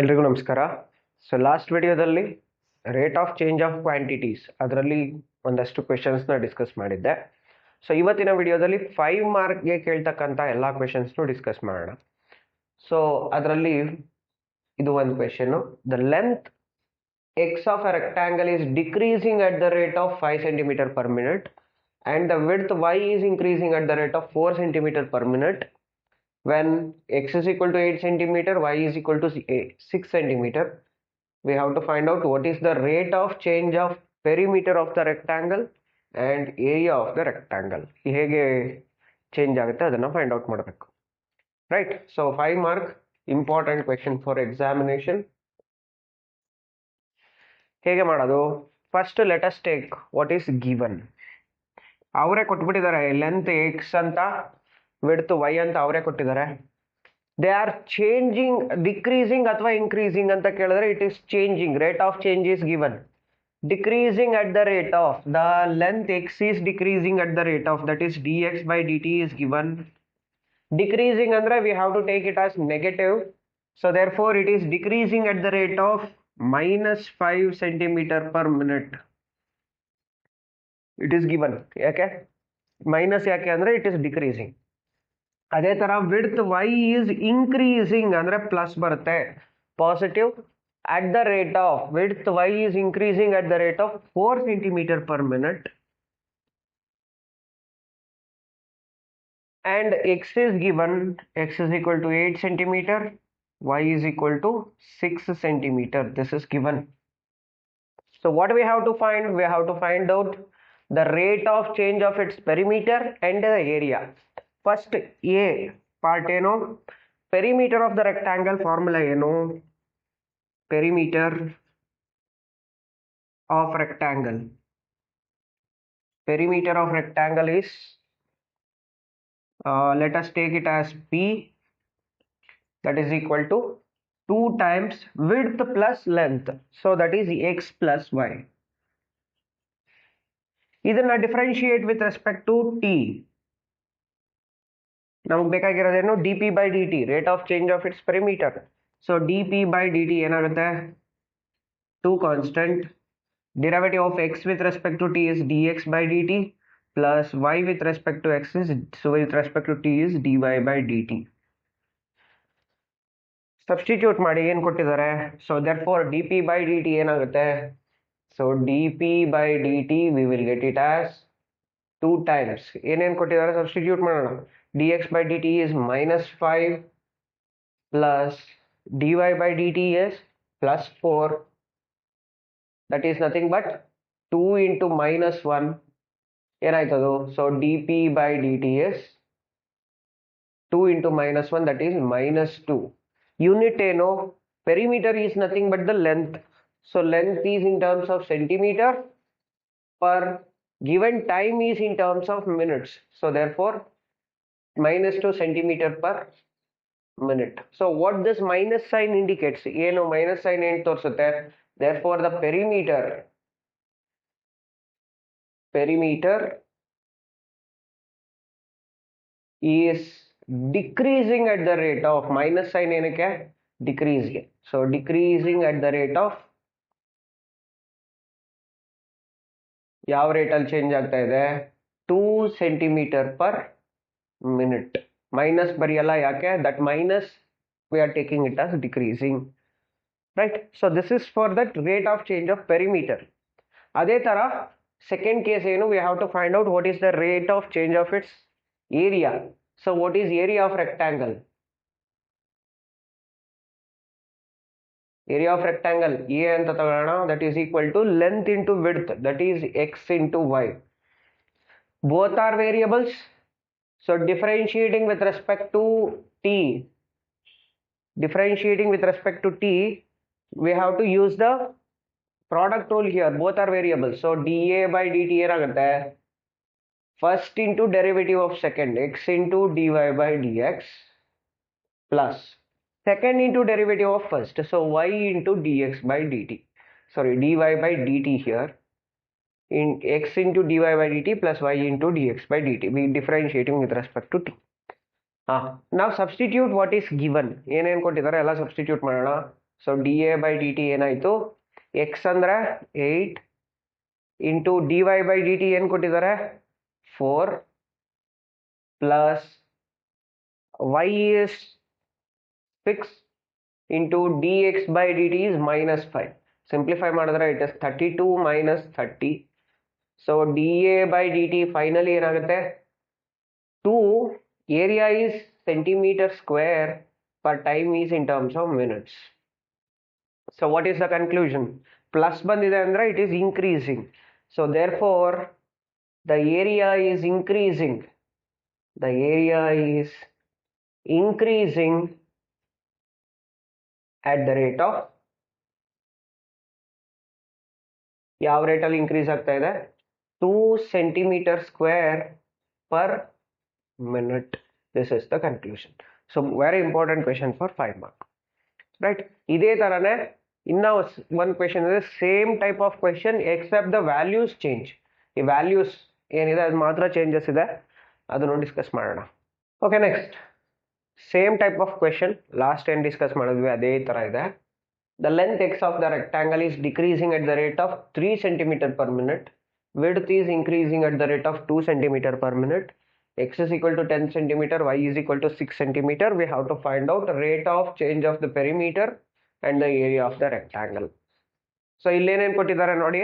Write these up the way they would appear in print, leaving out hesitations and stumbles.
ಎಲ್ರಿಗೂ ನಮಸ್ಕಾರ. So last ವಿಡಿಯೋದಲ್ಲಿ rate of change of quantities ಅದರಲ್ಲಿ ಒಂದಷ್ಟು ಕ್ವೆಶನ್ಸ್ನ ಡಿಸ್ಕಸ್ ಮಾಡಿದ್ದೆ. ಸೊ ಇವತ್ತಿನ ವಿಡಿಯೋದಲ್ಲಿ 5 ಮಾರ್ಕ್ಗೆ ಕೇಳ್ತಕ್ಕಂಥ ಎಲ್ಲ ಕ್ವೆಶನ್ಸ್ನು ಡಿಸ್ಕಸ್ ಮಾಡೋಣ. ಸೊ ಅದರಲ್ಲಿ ಇದು ಒಂದು question, the length X of a rectangle is decreasing at the rate of 5 centimetre per minute and the width y is increasing at the rate of 4 centimeter per minute when x is equal to 8 centimeter, y is equal to 6 centimeter. We have to find out what is the rate of change of perimeter of the rectangle and area of the rectangle. ಹೇಗೆ change ಆಗುತ್ತೆ ಅದನ್ನು find out ಮಾಡಬೇಕು, right? So 5 mark important question for examination. ಹೇಗೆ ಮಾಡೋದು? First let us take what is given. ಅವರೇ ಕೊಟ್ಬಿಟ್ಟಿದ್ದಾರೆ, length X ಅಂತ, width Y ಅಂತ ಅವರೇ ಕೊಟ್ಟಿದ್ದಾರೆ. ದೇ ಆರ್ ಚೇಂಜಿಂಗ್, ಡಿಕ್ರೀಸಿಂಗ್ ಅಥವಾ ಇನ್ಕ್ರೀಸಿಂಗ್ ಅಂತ ಕೇಳಿದ್ರೆ it is changing. Rate of change is given. Decreasing at the rate of the length X is decreasing at the rate of that is D x by d t is given. Decreasing ಅಂದ್ರೆ we have to take it as negative. So therefore it is decreasing at the rate of -5 centimetre per minute. It is given. ಯಾಕೆ minus? ಯಾಕೆ ಅಂದ್ರೆ it is decreasing. ಅದೇ ತರ width y is increasing ಅಂದ್ರೆ plus ಬರುತ್ತೆ, positive. At the rate of width y is increasing at the rate of 4 centimetre per minute and x is given, x is equal to 8 centimeter, y is equal to 6 centimeter. This is given. So what we have to find? We have to find out the rate of change of its perimeter and the area. First A part ಏನು, perimeter of the rectangle formula ಏನು, perimeter of rectangle. Perimeter of rectangle is let us take it as P, that is equal to 2 times width plus length, so that is x plus y. ಇದನ್ನ differentiate with respect to t. ನಮಗೆ ಬೇಕಾಗಿರೋದೇನು? D p by d t, rate of change of its perimeter. So d p by d t ಏನಾಗುತ್ತೆ? 2 constant. Derivative of x with respect to t is d x by d t plus y with respect to x is, so with respect to t is d y by d t. Substitute ಮಾಡಿ ಏನು ಕೊಟ್ಟಿದ್ದಾರೆ? So therefore D p by d t ಏನಾಗುತ್ತೆ? So dp by dt we will get it as 2 times. ಏನೇನು ಕೊಟ್ಟಿದ್ದಾರೆ substitute ಮಾಡೋಣ. dx by dt is -5 plus dy by dt is +4. That is nothing but 2 into -1 ಏನಾಯ್ತದು? So dp by dt is 2 into -1, that is -2. Unit ಏನು? perimeter is nothing but the length. So length is in terms of centimeter per given time is in terms of minutes. So therefore -2 centimeter per minute. So what this minus sign indicates? ಏನು minus sign ಏನು ತೋರಿಸುತ್ತೆ? Therefore the perimeter is decreasing at the rate of minus sign ಏನಕ್ಕೆ? Decrease ಗೆ. So decreasing at the rate of ಯಾವ ರೇಟಲ್ಲಿ change ಆಗ್ತಾ ಇದೆ? 2 centimetre per minute. Minus ಬರೆಯಲ್ಲ, ಯಾಕೆ? That minus we are taking it as decreasing, right? So this is for that rate of change of perimeter. ಅದೇ ತರ second case ಏನು? We have to find out what is the rate of change of its area. So what is area of rectangle? area of rectangle A ಅಂತ ತಗೊಳ್ಳೋಣ, that is equal to length into width, that is x into y. Both are variables, so differentiating with respect to t, we have to use the product rule here. Both are variables, so dA by dt ಏನಾಗುತ್ತೆ? first into derivative of second, x into dy by dx plus second into derivative of first, so y into dx by dt, sorry dy by dt here, in x into dy by dt plus y into dx by dt, we differentiating with respect to t. Now substitute what is given. ಏನೇನು ಕೊಟ್ಟಿದ್ದಾರೆ ಎಲ್ಲ substitute ಮಾಡೋಣ. So d a by d t ಏನಾಯಿತು, x ಅಂದರೆ 8 into d y by d t ಏನು ಕೊಟ್ಟಿದ್ದಾರೆ 4 plus y is 6 into d x by d t is -5. Simplify ಮಾಡಿದ್ರೆ it is 32 minus 30. So d a by d t finally ಏನಾಗುತ್ತೆ 2 area is centimetre square per time is in terms of minutes. So what is the conclusion? Plus bandide andre it is increasing. So therefore the area is increasing. The area is increasing at the rate of ಯಾವ rate ಅಲ್ಲಿ increase ಆಗ್ತಾ ಇದೆ 2 centimeter square per minute. This is the conclusion. So very important question for 5 mark, right? ಇದೇ ತರನೇ ಇನ್ನ one question is same type of question except the values change. ಈ values ಏನಿದೆ ಅದು ಮಾತ್ರ changes ಇದೆ, ಅದನ್ನು ಡಿಸ್ಕಸ್ ಮಾಡೋಣ. Okay, next same type of question last ಏನು ಡಿಸ್ಕಸ್ ಮಾಡಿದ್ವಿ ಅದೇ ತರ ಇದೆ. The length x of the rectangle is decreasing at the rate of 3 cm per minute. Width is increasing at the rate of 2 cm per minute. X is equal to 10 cm, y is equal to 6 cm. We have to find out rate of change of the perimeter and the area of the rectangle. So illen kottidare nodi,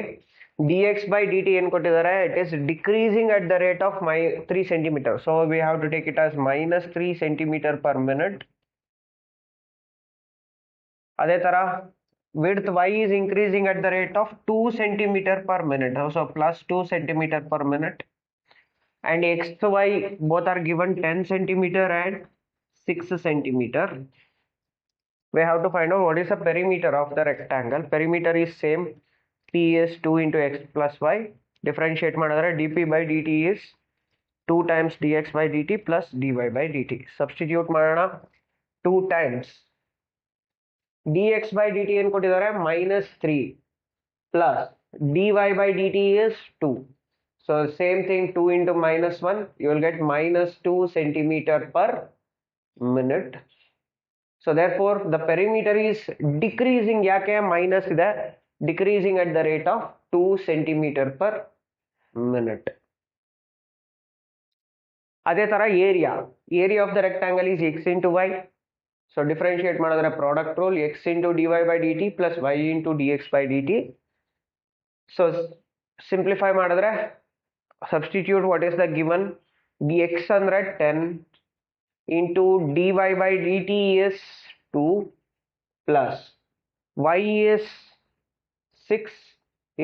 dx by dt en kottidare, it is decreasing at the rate of 3 cm. So we have to take it as minus 3 cm per minute. ಅದೇ ತರ width y is increasing at the rate of 2 cm per minute. So plus 2 cm per minute. And x y both are given 10 cm and 6 cm. We have to find out what is the perimeter of the rectangle. Perimeter is same, p is 2 into x plus y. Differentiate madadre dp by dt is 2 times dx by dt plus dy by dt. Substitute madana 2 times dx by dt ಏನು ಕೊಟ್ಟಿದ್ದಾರೆ -3 plus dy by dt is 2. So same thing, 2 into -1, you will get -2 centimeter per minute. So therefore the perimeter is decreasing. ಯಾಕೆ minus ಇದೆ? Decreasing at the rate of 2 centimeter per minute. ಅದೇ ತರ area of the rectangle is x into y. So differentiate ಮಾಡಿದ್ರೆ product rule x into dy by dt plus y into dx by dt. So simplify ಮಾಡಿದ್ರೆ substitute what is the given, dx ಅಂದ್ರೆ 10 into dy by dt is 2 plus y is 6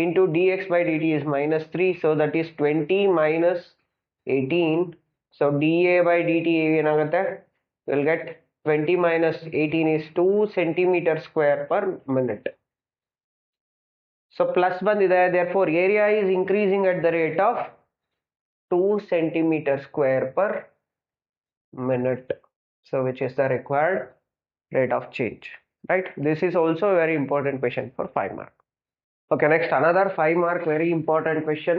into dx by dt is -3. So that is 20 minus 18. So dA by dt ಏನಾಗುತ್ತೆ, you will get 20 minus 18 is 2 centimeter square per minute. So plus bandide, therefore area is increasing at the rate of 2 centimeter square per minute. So which is the required rate of change, right? This is also a very important question for 5 mark. Okay, next another 5 mark very important question.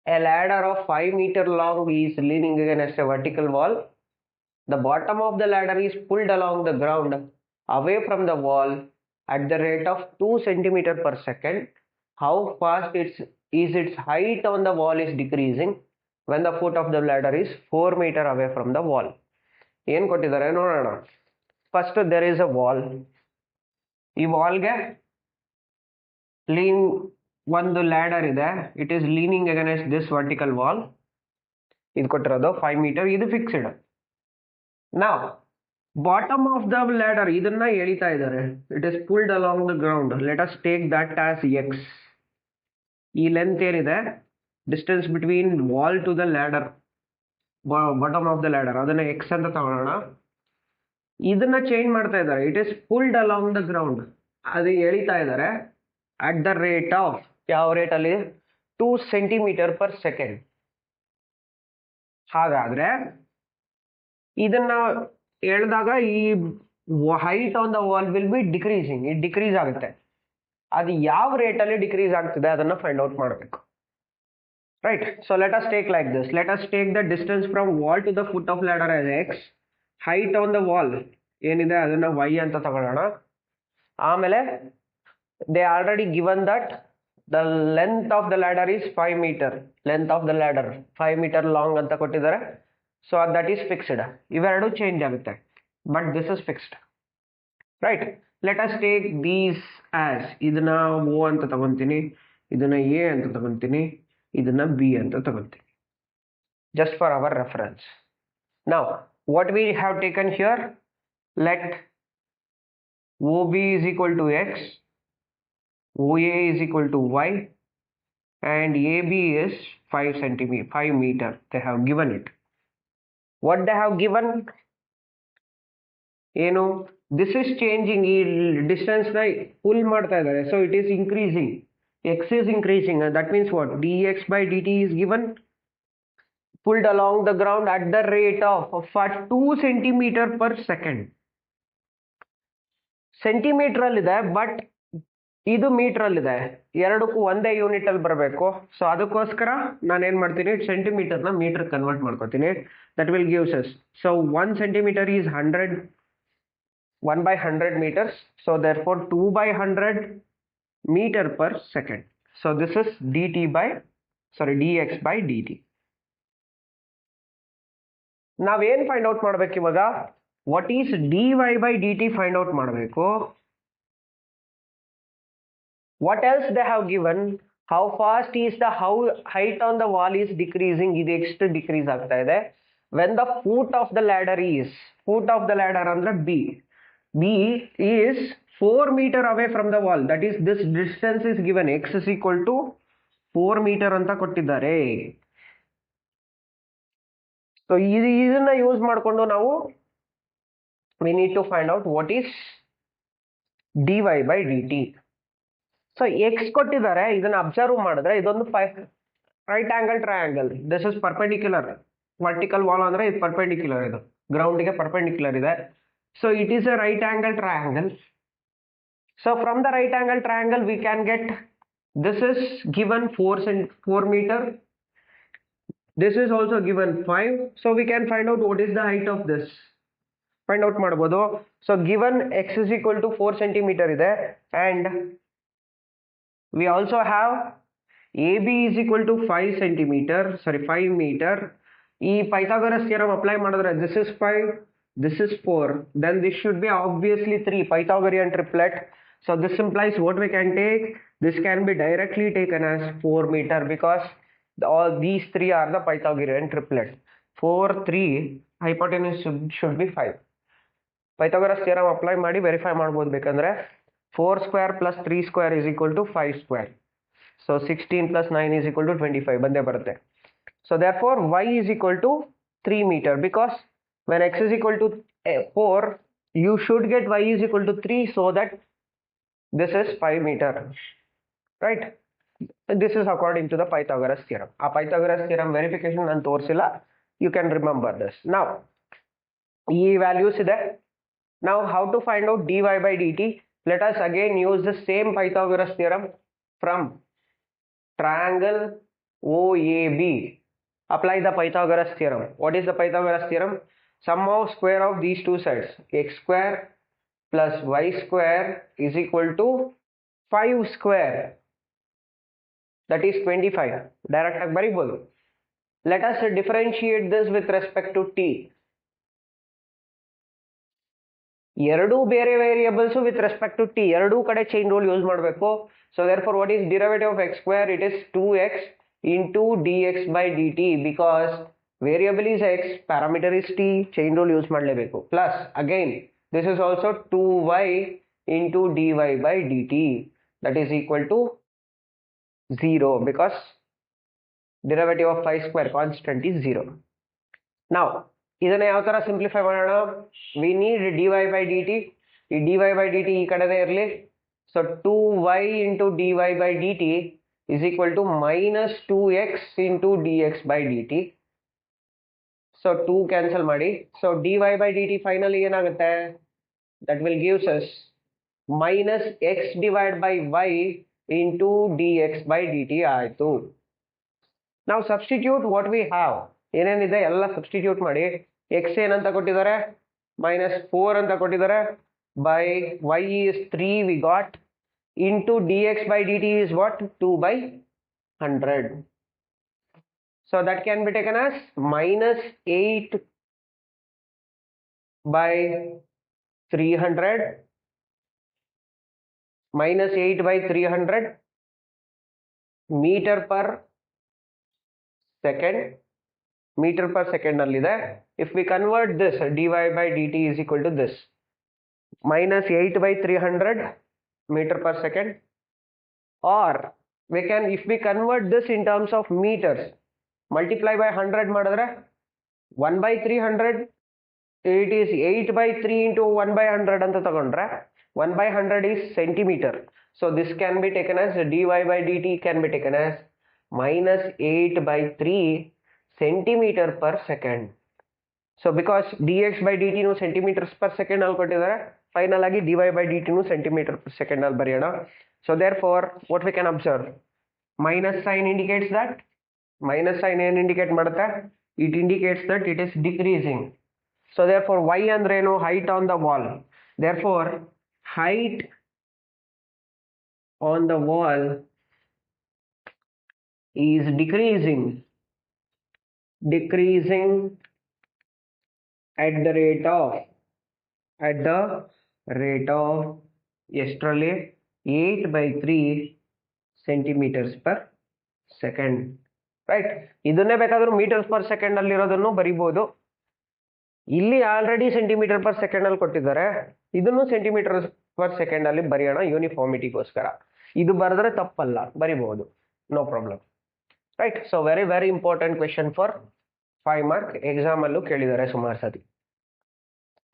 A ladder of 5 meter long is leaning against a vertical wall. The bottom of the ladder is pulled along the ground away from the wall at the rate of 2 cm per second. How fast is its height on the wall is decreasing when the foot of the ladder is 4 meter away from the wall? ಏನು ಕೊಟ್ಟಿದ್ದಾರೆ ನೋಡೋಣ. First there is a wall. ಈ ವಾಲ್ಗೆ ಒಂದು ladder ಇದೆ, it is leaning against this vertical wall. ಇದು ಕೊಟ್ಟಿರೋದು 5 metre, ಇದು fixed. Now bottom of the ladder ಇದನ್ನ ಎಳಿತಾ ಇದ್ದಾರೆ, it is pulled along the ground. Let us take that as x. ಈ length ಏನಿದೆ, distance between wall to the ladder, bottom of the ladder, ಅದನ್ನ x ಅಂತ ತಗೊಳ್ಳೋಣ. ಇದನ್ನ change ಮಾಡ್ತಾ ಇದ್ದಾರೆ, it is pulled along the ground. ಅದು ಎಳಿತಾ ಇದ್ದಾರೆ at the rate of, ಯಾವ ರೇಟ್ ಅಲ್ಲಿ, 2 centimeter per second. ಹಾಗಾದ್ರೆ ಇದನ್ನ ಹೇಳಿದಾಗ ಈ height on the wall will be decreasing, ಇದು ಡಿಕ್ರೀಸ್ ಆಗುತ್ತೆ. ಅದು ಯಾವ ರೇಟ್ ಅಲ್ಲಿ ಡಿಕ್ರೀಸ್ ಆಗ್ತಿದೆ ಅದನ್ನ ಫೈಂಡ್ ಔಟ್ ಮಾಡಬೇಕು, right? So let us take like this. Let us take the distance from wall to the foot of ladder as x. Height on the wall ಏನಿದೆ ಅದನ್ನ y ಅಂತ ತಗೊಳ್ಳೋಣ. ಆಮೇಲೆ they already given that the length of the ladder is 5 meter. Length of the ladder 5 meter long ಅಂತ ಕೊಟ್ಟಿದ್ದಾರೆ. So that is fixed. ಇವೆರಡು change ಆಗುತ್ತೆ, but this is fixed. Right? Let us take these as ಇದನ್ನ O ಅಂತ ತಗೊಂತೀನಿ, ಇದನ್ನ A ಅಂತ ತಗೊಂತೀನಿ, ಇದನ್ನ B ಅಂತ ತಗೊಂತೀನಿ. Just for our reference. Now, what we have taken here, let OB is equal to X, OA is equal to Y, and AB is 5 meter. They have given it. What they have given? This is changing. Distance na pull ಮಾಡ್ತಾ ಇದ್ದಾರೆ. So it is increasing. X is increasing. That means what? dx by dt is given, pulled along the ground at the rate of 2 centimeter per second. Centimetre ಅಲ್ಲಿ ಇದೆ, but ಇದು metre ಅಲ್ಲಿ ಇದೆ. ಎರಡಕ್ಕೂ ಒಂದೇ unit ಅಲ್ಲಿ ಬರಬೇಕು. ಸೊ ಅದಕ್ಕೋಸ್ಕರ ನಾನು ಏನ್ ಮಾಡ್ತೀನಿ, ಸೆಂಟಿಮೀಟರ್ ನ ಮೀಟರ್ ಕನ್ವರ್ಟ್ ಮಾಡ್ಕೋತೀನಿ. That will gives us. So 1 centimeter is 1/100 meters. So therefore 2/100 meter per second. So this is dx by dt. ನಾವೇನ್ ಫೈಂಡ್ ಔಟ್ ಮಾಡ್ಬೇಕು ಇವಾಗ? What is dy by dt find out ಮಾಡಬೇಕು. What else they have given? How fast is the height on the wall is decreasing. ಇದು ಎಷ್ಟು decrease ಆಗ್ತಾ ಇದೆ? When the foot of the ladder ಅಂದ್ರೆ B is 4 meter away from the wall. That is, this distance is given. X is equal to 4 meter ಅಂತ ಕೊಟ್ಟಿದ್ದಾರೆ. So ಇದನ್ನ use ಮಾಡಿಕೊಂಡು ನಾವು we need to find out what is dy by dt. So x ಕೊಟ್ಟಿದ್ದಾರೆ, ಇದನ್ನ observe ಮಾಡಿದ್ರೆ ಇದೊಂದು right angle triangle. This is perpendicular. Vertical wall ಅಂದ್ರೆ ಇದು ಪರ್ಪೆಂಡಿಕ್ಯುಲರ್, ಇದು ಗ್ರೌಂಡ್ಗೆ ಪರ್ಪೆಂಡಿಕ್ಯುಲರ್ ಇದೆ. So it is a right angle triangle. So from the right angle triangle we can get, this is given 4 meter. This is also given 5. So we can find out what is the height of this. Find out ಮಾಡಬಹುದು. So given x is equal to 4 centimeter ಇದೆ, and we also have AB is equal to 5 meter. ಈ Pythagoras theorem apply ಮಾಡಿದ್ರೆ this is 5, this is 4, then this should be obviously 3, Pythagorean triplet. So this implies what we can take, this can be directly taken as 4 meter, because all these 3 are the Pythagorean triplet. 4, 3, hypotenuse should be 5. Pythagoras theorem apply ಮಾಡಿ verify ಮಾಡಬಹುದು. ಬೇಕಂದ್ರೆ 4 square plus 3 square is equal to 5 square. So 16 plus 9 is equal to 25 ಬಂದೇ ಬರುತ್ತೆ. So therefore y is equal to 3 meter, because when x is equal to 4, you should get y is equal to 3, so that this is 5 meter, right? This is according to the Pythagoras theorem. A Pythagoras theorem verification and ತೋರಿಸಿಲ್ಲ, you can remember this. Now ಈ values ಇದೆ. Now how to find out dy by dt? Let us again use the same Pythagoras theorem from triangle OAB. Apply the Pythagoras theorem. What is the Pythagoras theorem? Sum of square of these two sides, x square plus y square is equal to 5 square. That is 25. Direct ಆಗಿ ಬರೀಬಹುದು. Let us differentiate this with respect to t. ಎರಡು ಬೇರೆ variables with respect to t, ಎರಡೂ ಕಡೆ chain rule use ಮಾಡಬೇಕು. So therefore what is derivative of x square? It is 2x into dx by dt, because variable is x, parameter is t, chain rule use ಮಾಡಲೇಬೇಕು. Plus again this is also 2y into dy by dt, that is equal to 0, because derivative of 5 square constant is 0. Now ಇದನ್ನ ಯಾವ ತರ simplify ಮಾಡೋಣ? we need dy by dt. ಈ dy by dt ಈ ಕಡೆನೇ ಇರಲಿ. So 2y into dy by dt is equal to minus 2x into dx by dt. So 2 cancel ಮಾಡಿ. So dy by dt finally ಏನಾಗುತ್ತೆ? That will gives us minus x divided by y into dx by dt ಆಯ್ತು. Now substitute what we have. ಏನೇನಿದೆ ಎಲ್ಲ substitute ಮಾಡಿ. x ಏನಂತ ಕೊಟ್ಟಿದ್ದಾರೆ? minus 4 ಅಂತ ಕೊಟ್ಟಿದ್ದಾರೆ by y is 3 we got into dx by dt is what 2 by 100. So that can be taken as minus 8 by 300 minus 8 by 300 meter per second. Meter per second allide. If we convert this, dy by dt is equal to this minus 8 by 300 meter per second, or we can, if we convert this in terms of meters, multiply by 100 madadre 1 by 300, it is 8 by 3 into 1 by 100 anta tagondre 1 by 100 is centimeter. So this can be taken as dy by dt can be taken as minus 8 by 3 centimeter per second. So because dx by dt nu centimeters per second alli kottidare, final agi dy by dt nu centimeter per second alli bariyona. So therefore what we can observe, minus sign indicates that, minus sign ಏನು indicate ಮಾಡುತ್ತೆ, it indicates that it is decreasing. So therefore y ಅಂದ್ರೆ ಏನು, height on the wall. Therefore height on the wall is decreasing at the rate of ಎಷ್ಟರಲ್ಲಿ 8 by 3 centimeters per second. Right, ಇದನ್ನೇ ಬೇಕಾದ್ರೂ metres per second ಅಲ್ಲಿ ಇರೋದನ್ನು ಬರಿಬಹುದು. ಇಲ್ಲಿ already centimetre per second ಅಲ್ಲಿ ಕೊಟ್ಟಿದ್ದಾರೆ, ಇದನ್ನು ಸೆಂಟಿಮೀಟರ್ ಪರ್ ಸೆಕೆಂಡ್ ಅಲ್ಲಿ ಬರೆಯೋಣ ಯೂನಿಫಾರ್ಮಿಟಿಗೋಸ್ಕರ. ಇದು ಬರೆದ್ರೆ ತಪ್ಪಲ್ಲ, ಬರಿಬಹುದು, no problem. Right, so very very important question for 5 mark exam ಅಲ್ಲೂ ಕೇಳಿದ್ದಾರೆ ಸುಮಾರು ಸತಿ.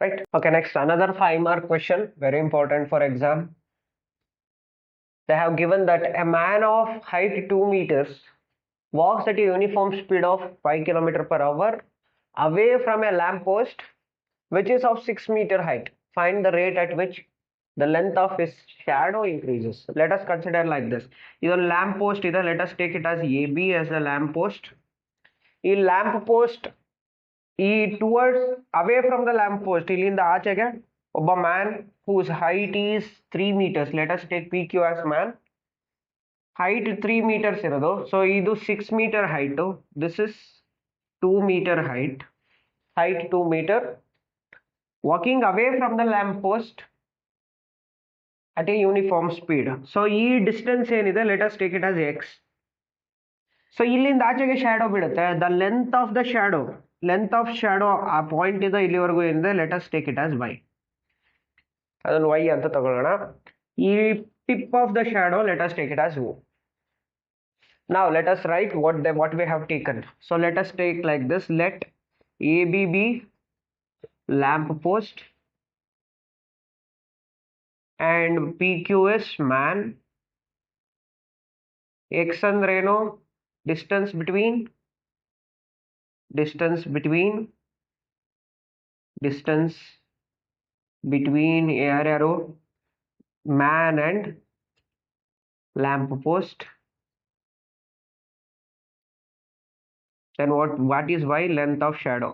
Right, okay, next another 5 mark question, very important for exam. They have given that a man of height 2 meters walks at a uniform speed of 5 km per hour away from a lamp post which is of 6 meter height. Find the rate at which the length of his shadow increases. Let us consider like this. This is a lamp post. Let us take it as AB as a lamp post. This lamp post towards away from the lamp post, illinda ಆಚೆಗೆ ಒಬ್ಬ man whose height is 3 meters. Let us take PQ as man. Height 3 meters ಇರೋದು. So ಇದು 6 meter height. This is 2 meter height. Height 2 meter. Walking away from the lamp post at a uniform speed. So ಈ distance ಏನಿದೆ, let us take it as x. So ಇಲ್ಲಿಂದ ಆಚೆಗೆ shadow ಬಿಡುತ್ತೆ. The length of the shadow, ಆ point ಇದೆ ಇಲ್ಲಿವರೆಗೂ ಏನಿದೆ, let us take it as y. ಅದನ್ನು y ಅಂತ ತಗೊಳ್ಳೋಣ. ಈ tip of the shadow, let us take it as o. Now let us write what we have taken. So let us take like this. Let AB be lamp post and PQ is man. X andreno distance between arrow man and lamp post. Then what is y? Length of shadow.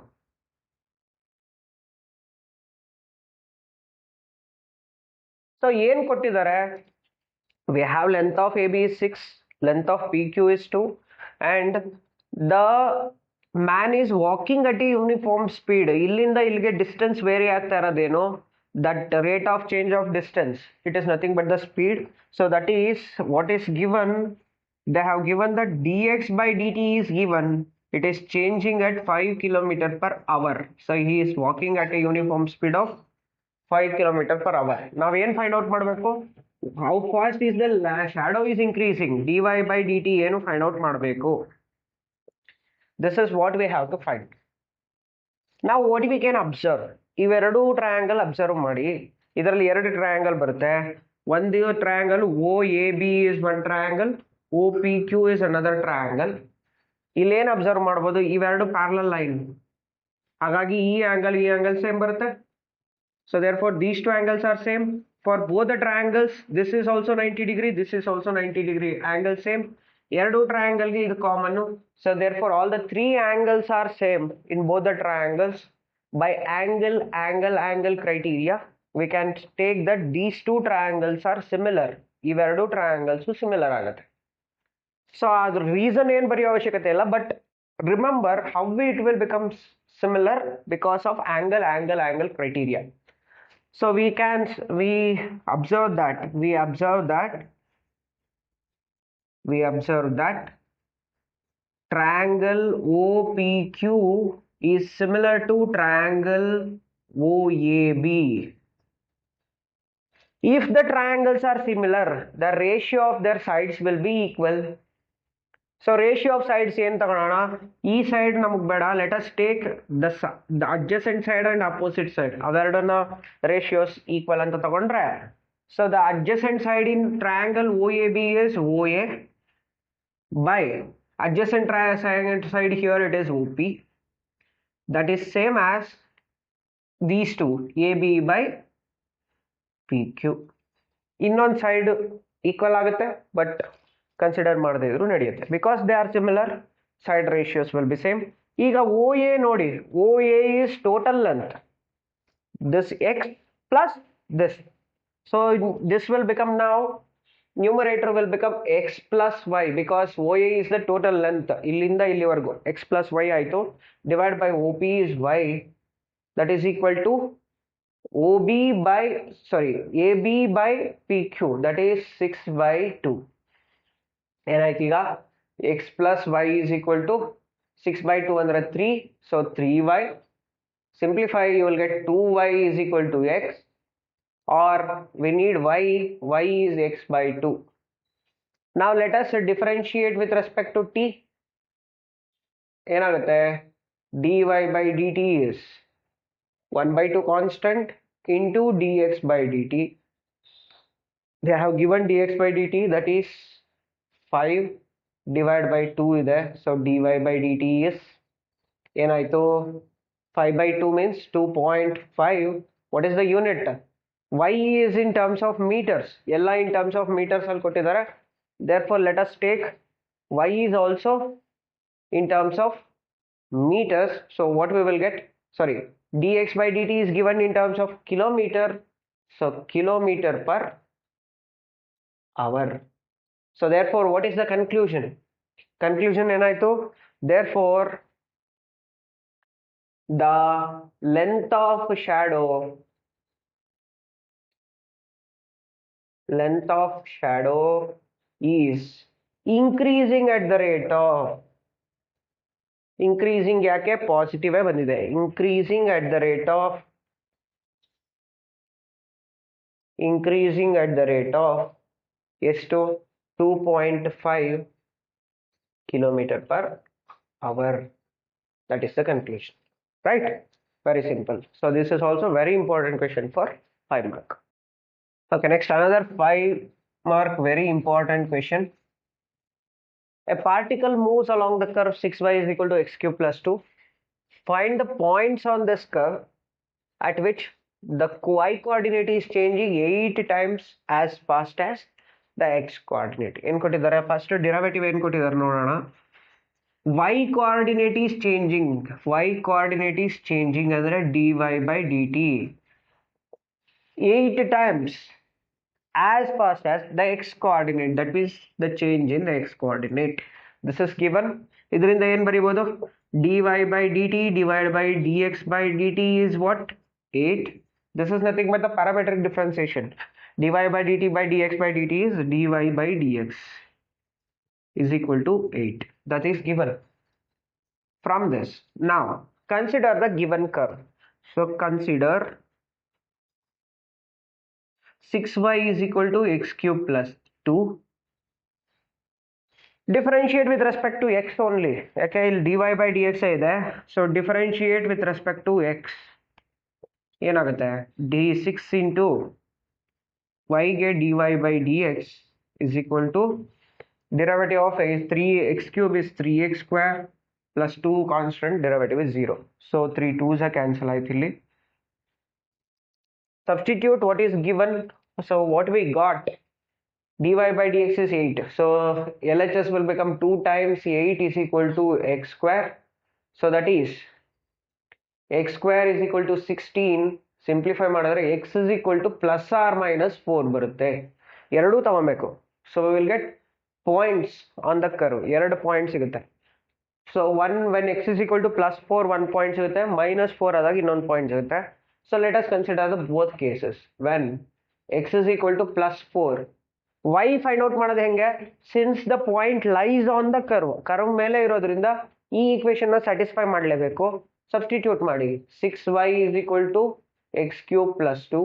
So ಏನು ಕೊಟ್ಟಿದ್ದಾರೆ, we have length of AB is 6, length of PQ is 2, and the man is walking at a uniform speed. ಇಲ್ಲಿಂದ ಇಲ್ಲಿಗೆ distance very ಆಗ್ತಾ ಇರೋದೇನು, that rate of change of distance, it is nothing but the speed. So that is what is given. They have given that dx by dt is given, it is changing at 5 km per hour. So he is walking at a uniform speed of 5 km per hour. Now ಏನು find out ಮಾಡಬೇಕು, how fast is the shadow is increasing, dy by dt ಏನು find out ಮಾಡಬೇಕು. This is what we have to find. Now what we can observe, ಇವೆರಡು triangle observe ಮಾಡಿ. ಇದರಲ್ಲಿ ಎರಡು triangle ಬರುತ್ತೆ. ಒಂದು triangle OAB is one triangle, OPQ is another triangle. ಇಲ್ಲೇನು observe ಮಾಡ್ಬೋದು, ಇವೆರಡು ಪ್ಯಾರಲಲ್ ಲೈನ್, ಹಾಗಾಗಿ ಈ ಆಂಗಲ್ ಸೇಮ್ ಬರುತ್ತೆ. So therefore these two angles are same for both the triangles. This is also 90 degree, this is also 90 degree, angle same. ಎರಡು triangle ಗೆ ಇದು common. So therefore all the three angles are same in both the triangles. by angle criteria, we can take that these two triangles are similar. ಇವೆರಡು triangles similar ಆಗುತ್ತೆ. So the reason ಏನು ಬರೆಯೋ ಅವಶ್ಯಕತೆ ಇಲ್ಲ, but remember how it will become similar because of angle criteria. So we observe that triangle OPQ is similar to triangle OAB. If the triangles are similar, the ratio of their sides will be equal. So ratio of sides ಏನು ತಗೊಳ್ಳೋಣ, ಈ side ನಮಗೆ ಬೇಡ, let us take the adjacent side and opposite side, ಅವೆರಡನ್ನ ratios equal ಅಂತ ತಗೊಂಡ್ರೆ, so the adjacent side in triangle OAB is OA by adjacent side here it is OP, that is same as these two AB by PQ. ಇನ್ನೊಂದು side equal ಆಗುತ್ತೆ, but consider ಮಾಡದೇ ಇದ್ರು ನಡೆಯುತ್ತೆ, because they are similar, side ratios will be same. ಈಗ OA ನೋಡಿ, OA is total length, this x plus this, so this will become now numerator will become x plus y because OA is the total length ಇಲ್ಲಿಂದ ಇಲ್ಲಿವರೆಗೂ x plus y ಆಯಿತು, divided by OP is y, that is equal to AB by PQ, that is 6/2. ಏನಾಯ್ತು ಈಗ, x plus y is equal to 6/2 ಅಂದರೆ 3, so 3y, simplify you will get 2y is equal to x, or we need y is x by 2. Now let us differentiate with respect to t. ಏನಾಗುತ್ತೆ, dy by dt is 1/2 constant into dx by dt. They have given dx by dt, that is 5 divided by 2 ಇದೆ, so dy by dt is ಏನಾಯಿತು, 5/2 means 2.5. What is the unit? Y is in terms of meters, ಎಲ್ಲ in terms of meters ಅಲ್ಲಿ ಕೊಟ್ಟಿದ್ದಾರೆ, therefore let us take y is also in terms of meters, so what we will get, dx by dt is given in terms of kilometer, so kilometer per hour. So therefore what is the conclusion ಏನಾಯ್ತು, therefore the length of shadow is increasing at the rate of, increasing ಯಾಕೆ positive ಬಂದಿದೆ, increasing at the rate of ಎಷ್ಟು, 2.5 kilometer per hour. That is the conclusion, right? Very simple. So this is also very important question for 5 mark. Okay, next another 5 mark very important question. A particle moves along the curve 6y is equal to x cube plus 2. Find the points on this curve at which the y coordinate is changing 8 times as fast as the x coordinate. ಏನು ಕೊಟ್ಟಿದ್ದಾರೆ, first derivative ಏನು ಕೊಟ್ಟಿದ್ದಾರೆ ನೋಡೋಣ. y coordinate is changing ಅಂದರೆ dy by dt 8 times as fast as the x coordinate, that means the change in the x coordinate. This is given. ಇದರಿಂದ ಏನು ಬರೀಬಹುದು, dy by dt divided by dx by dt is what, 8. This is nothing but the parametric differentiation. dy by dt by dx by dt is dy by dx is equal to 8. That is given from this. Now consider the given curve. So consider 6y is equal to x cube plus 2. Differentiate with respect to x only. ಯಾಕೆ ಇಲ್ಲಿ dy by dx ಇದೆ, so differentiate with respect to x. ಏನಾಗುತ್ತೆ, d6 into y ಗೆ dy by dx is equal to derivative of 3x cube is 3x square plus 2 constant, derivative is 0. So 3 2s are cancel ಆಯ್ತು ಇಲ್ಲಿ. Substitute what is given. So what we got, dy by dx is 8. So LHS will become 2 times 8 is equal to x square. So that is x square is equal to 16 simplify ಮಾಡಿದ್ರೆ x is equal to plus or minus 4 ಬರುತ್ತೆ. ಎರಡೂ ತಗೊಬೇಕು. So will get points on the curve. ಎರಡು point ಸಿಗುತ್ತೆ. So when x is equal to plus 4 1 point ಸಿಗುತ್ತೆ, minus 4 ಆದಾಗ ಇನ್ನೊಂದು point ಸಿಗುತ್ತೆ. So let us consider the both cases. When x is equal to plus 4, y find out ಮಾಡೋದು ಹೆಂಗೆ? Since the point lies on the curve ಮೇಲೆ ಇರೋದ್ರಿಂದ ಈ equation ನ ಸ್ಯಾಟಿಸ್ಫೈ ಮಾಡಲೇಬೇಕು. ಸಬ್ಸ್ಟಿಟ್ಯೂಟ್ ಮಾಡಿ. 6y is equal to x cube plus 2.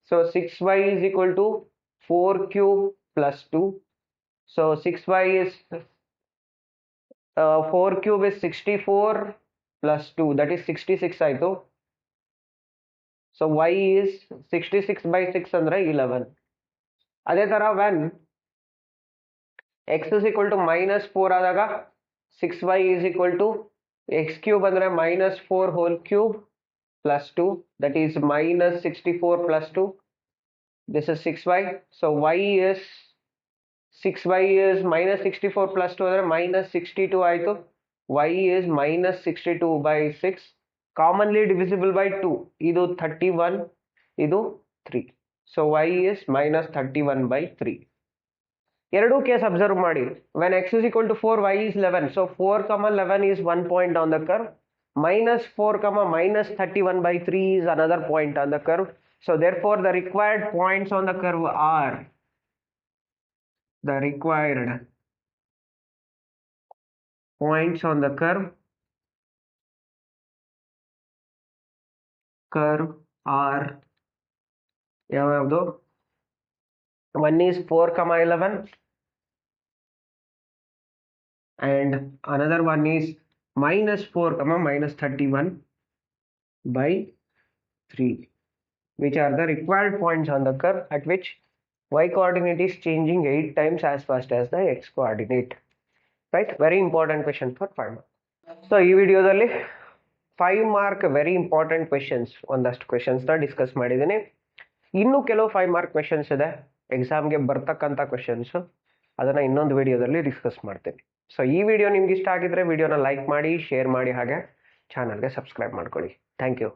So 6y is equal to 4 cube plus 2. So 6y is 4 cube is 64 plus 2, that is 66 ಆಯ್ತು. So y is 66 by 6 ಅಂದ್ರೆ 11. ಅದೇ ತರ when x is equal to minus 4 ಆದಾಗ 6y is equal to x cube ಅಂದ್ರೆ minus 4 whole cube plus 2, that is minus 64 plus 2. This is 6y. So y is minus 64 plus 2 ಅಂದ್ರೆ minus 62 ಆಯ್ತು. y is minus 62 by 6, commonly divisible by 2. ಇದು 31, ಇದು 3. So y is minus 31 by 3. ಎರಡೂ case observe ಮಾಡಿ. when x is equal to 4, y is 11. So 4, 11 is one point on the curve. Minus 4, minus 31 by 3 is another point on the curve. So therefore the required points on the curve are, the required points on the curve are ಯಾವ್ಯಾವುದು? One is 4, 11 and another one is minus 4, minus 31 by 3, which are the required points on the curve at which y coordinate is changing 8 times as fast as the x coordinate. Right? Very important question for 5 mark. So ಈ ವಿಡಿಯೋದಲ್ಲಿ 5 mark very important questions, ಒಂದಷ್ಟು questions ನ discuss ಮಾಡಿದ್ದೀನಿ. ಇನ್ನು ಕೆಲವು 5 mark questions ಇದೆ ಎಕ್ಸಾಮ್ಗೆ ಬರ್ತಕ್ಕಂಥ ಕ್ವೆಶನ್ಸ್. ಅದನ್ನ ಇನ್ನೊಂದು ವಿಡಿಯೋದಲ್ಲಿ ಡಿಸ್ಕಸ್ ಮಾಡ್ತೀನಿ. ಸೊ ಈ ವಿಡಿಯೋ ನಿಮ್ಗೆ ಇಷ್ಟ ಆಗಿದ್ರೆ ವಿಡಿಯೋನ ಲೈಕ್ ಮಾಡಿ, ಶೇರ್ ಮಾಡಿ, ಹಾಗೆ ಚಾನಲ್ಗೆ ಸಬ್ಸ್ಕ್ರೈಬ್ ಮಾಡ್ಕೊಳ್ಳಿ. Thank you.